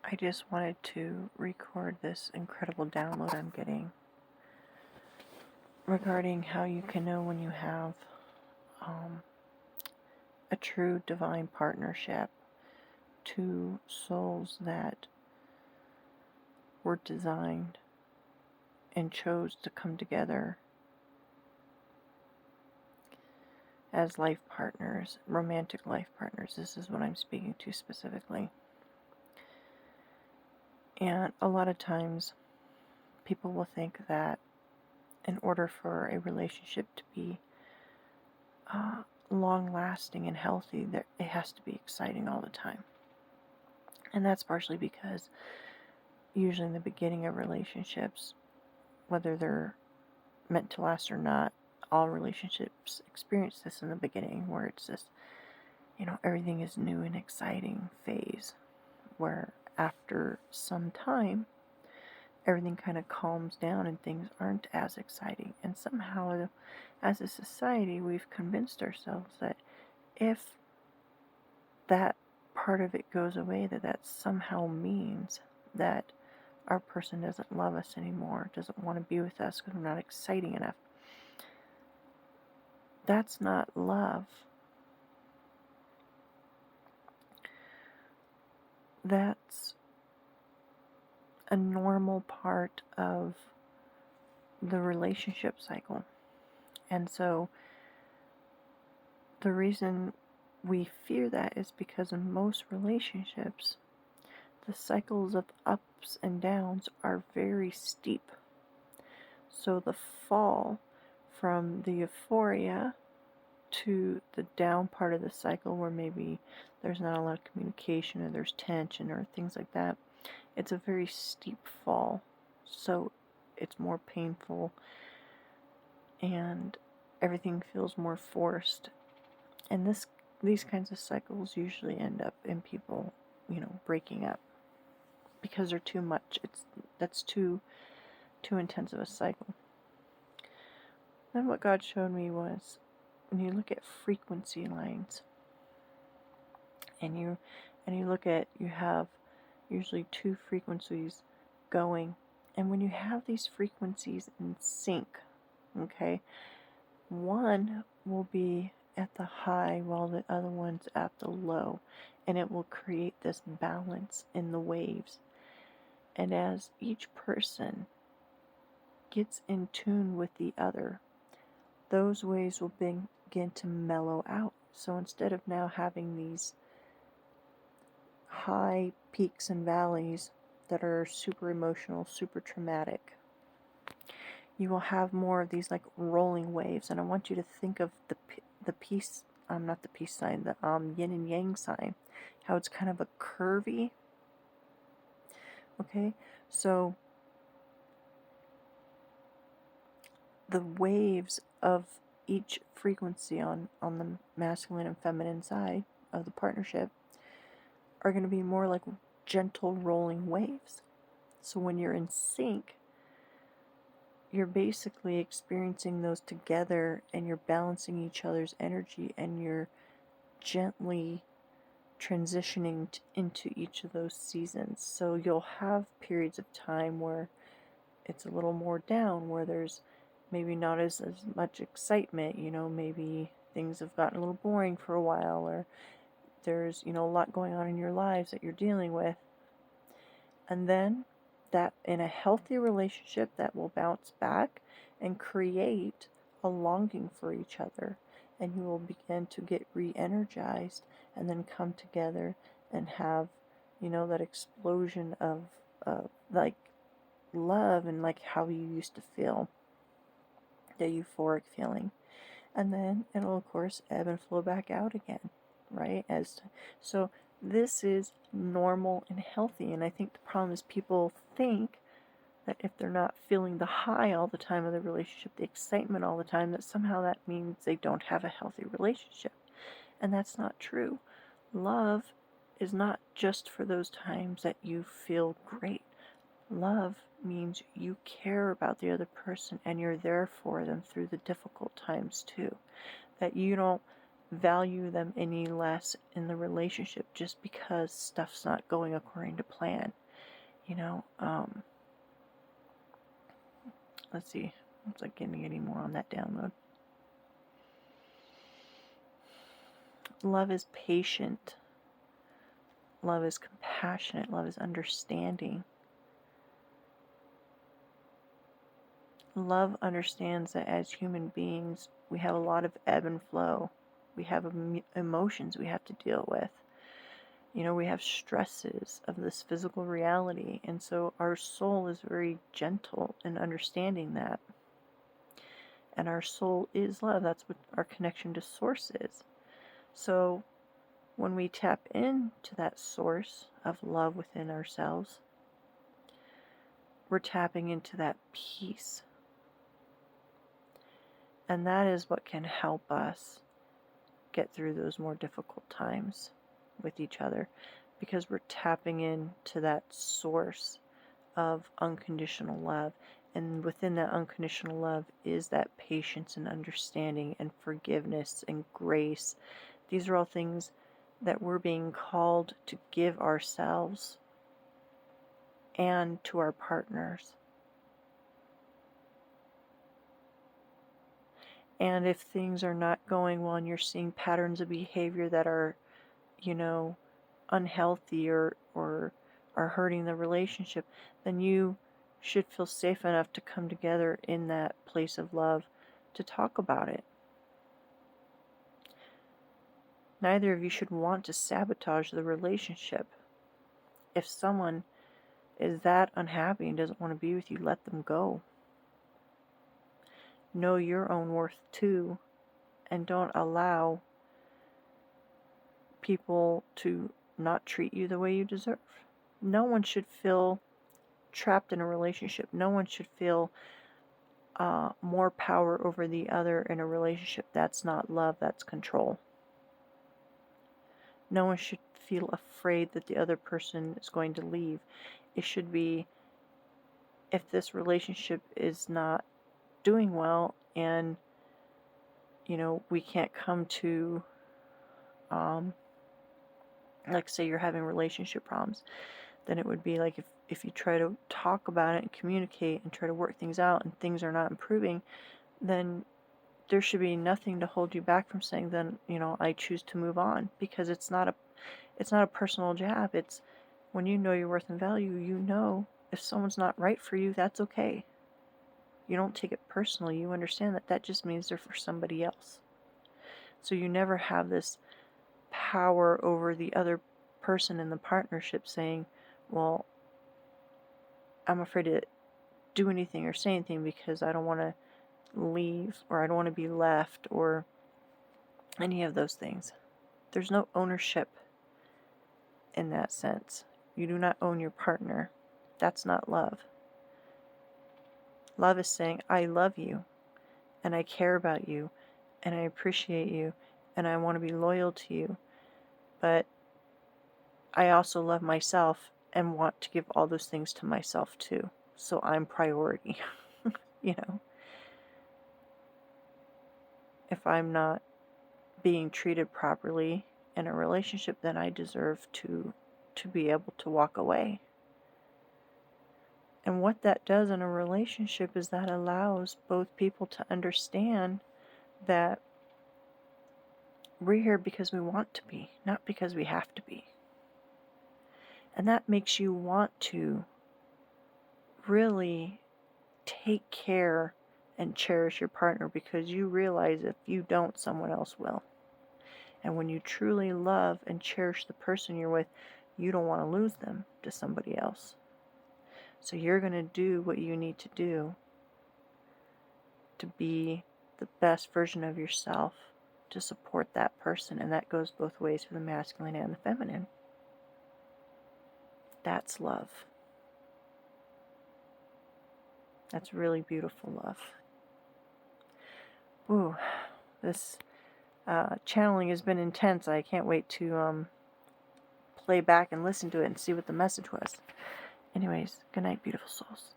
I just wanted to record this incredible download I'm getting regarding how you can know when you have um, a true divine partnership, two souls that were designed and chose to come together as life partners, romantic life partners. This is what I'm speaking to specifically. And a lot of times people will think that in order for a relationship to be long-lasting and healthy, that it has to be exciting all the time. And that's partially because usually in the beginning of relationships, whether they're meant to last or not, all relationships experience this in the beginning, where it's just, everything is new and exciting phase, where after some time, everything kind of calms down and things aren't as exciting. And somehow, as a society, we've convinced ourselves that if that part of it goes away, that somehow means that our person doesn't love us anymore, doesn't want to be with us because we're not exciting enough. That's not love. That's a normal part of the relationship cycle. And so the reason we fear that is because in most relationships, the cycles of ups and downs are very steep. So the fall from the euphoria to the down part of the cycle, where maybe there's not a lot of communication or there's tension or things like that, it's a very steep fall. So it's more painful and everything feels more forced. And these kinds of cycles usually end up in people, breaking up because they're too much. That's too intense of a cycle. Then what God showed me was, when you look at frequency lines, and you look at, you have usually two frequencies going, and when you have these frequencies in sync, okay, one will be at the high while the other one's at the low, and it will create this balance in the waves. And as each person gets in tune with the other, those waves will begin to mellow out. So instead of now having these high peaks and valleys that are super emotional, super traumatic, you will have more of these like rolling waves. And I want you to think of the peace, not the peace sign, the yin and yang sign, how it's kind of a curvy. Okay, so the waves of each frequency on the masculine and feminine side of the partnership are going to be more like gentle rolling waves. So when you're in sync, you're basically experiencing those together, and you're balancing each other's energy, and you're gently transitioning into each of those seasons. So you'll have periods of time where it's a little more down, where there's maybe not as much excitement, maybe things have gotten a little boring for a while, or there's, a lot going on in your lives that you're dealing with. And then that, in a healthy relationship, that will bounce back and create a longing for each other, and you will begin to get re-energized and then come together and have, that explosion of like love, and like how you used to feel, the euphoric feeling. And then it'll of course ebb and flow back out again, right? So this is normal and healthy. And I think the problem is people think that if they're not feeling the high all the time of the relationship, the excitement all the time, that somehow that means they don't have a healthy relationship. And that's not true. Love is not just for those times that you feel great. Love means you care about the other person and you're there for them through the difficult times too. That you don't value them any less in the relationship just because stuff's not going according to plan. You know, let's see. It's like getting any more on that download. Love is patient. Love is compassionate. Love is understanding. Love understands that as human beings, we have a lot of ebb and flow. We have emotions we have to deal with. You know, we have stresses of this physical reality. And so our soul is very gentle in understanding that. And our soul is love. That's what our connection to source is. So when we tap into that source of love within ourselves, we're tapping into that peace. And that is what can help us get through those more difficult times with each other, because we're tapping into that source of unconditional love. And within that unconditional love is that patience and understanding and forgiveness and grace. These are all things that we're being called to give ourselves and to our partners. And if things are not going well and you're seeing patterns of behavior that are, you know, unhealthy or are hurting the relationship, then you should feel safe enough to come together in that place of love to talk about it. Neither of you should want to sabotage the relationship. If someone is that unhappy and doesn't want to be with you, let them go. Know your own worth too, and don't allow people to not treat you the way you deserve. No one should feel trapped in a relationship. No one should feel more power over the other in a relationship. That's not love, that's control. No one should feel afraid that the other person is going to leave. It should be, if this relationship is not doing well and, you know, we can't come to, like say you're having relationship problems, then it would be like if you try to talk about it and communicate and try to work things out and things are not improving, then there should be nothing to hold you back from saying, then, you know, I choose to move on, because it's not a personal jab. It's when you know your worth and value, you know if someone's not right for you, that's okay. You don't take it personally. You understand that that just means they're for somebody else. So you never have this power over the other person in the partnership saying, well, I'm afraid to do anything or say anything because I don't want to leave, or I don't want to be left, or any of those things. There's no ownership in that sense. You do not own your partner. That's not love. Love is saying, I love you, and I care about you, and I appreciate you, and I want to be loyal to you, but I also love myself and want to give all those things to myself too. So I'm priority. You know, if I'm not being treated properly in a relationship, then I deserve to be able to walk away. And what that does in a relationship is that allows both people to understand that we're here because we want to be, not because we have to be. And that makes you want to really take care and cherish your partner, because you realize if you don't, someone else will. And when you truly love and cherish the person you're with, you don't want to lose them to somebody else. So you're going to do what you need to do to be the best version of yourself, to support that person. And that goes both ways for the masculine and the feminine. That's love. That's really beautiful love. Ooh, this channeling has been intense. I can't wait to play back and listen to it and see what the message was. Anyways, good night, beautiful souls.